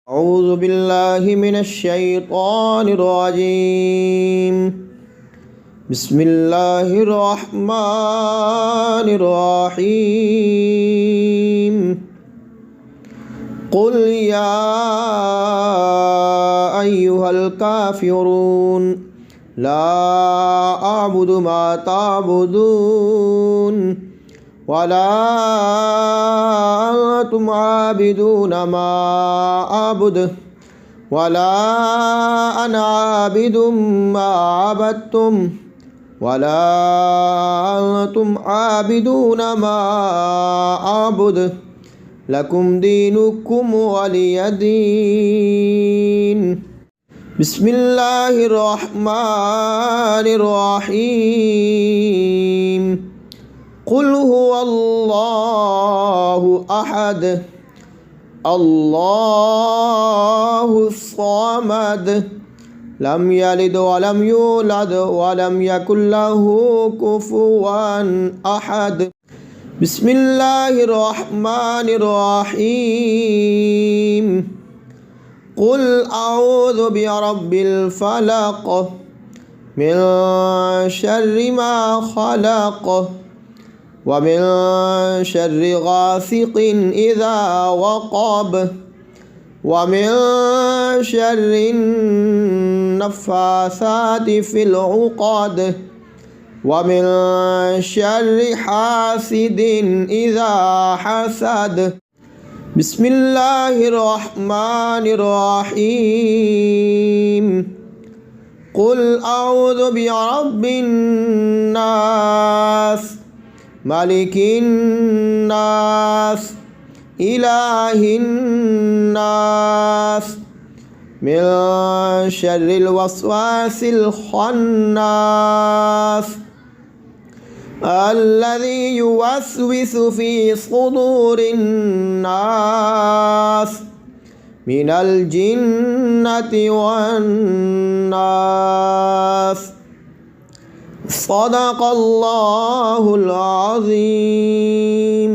أعوذ بالله من الشيطان الرجيم. بسم الله الرحمن الرحيم. قل يا أيها الكافرون لا أعبد ما تعبدون ولا أنتم عابدون ما أعبد ولا أنا عابد ما عبدتم ولا أنتم عابدون ما أعبد لكم دينكم ولي دين. بسم الله الرحمن الرحيم. قل هو الله أحد الله الصمد لم يلد ولم يولد ولم يكن له كفوا أحد. بسم الله الرحمن الرحيم. قل أعوذ برب الفلق من شر ما خلق ومن شر غاسق إذا وقب ومن شر النفاثات في العقد ومن شر حاسد إذا حسد. بسم الله الرحمن الرحيم. قل أعوذ برب الناس ملك الناس إله الناس من شر الوسواس الخناس الذي يوسوس في صدور الناس من الجنة والناس. صدق الله العظيم.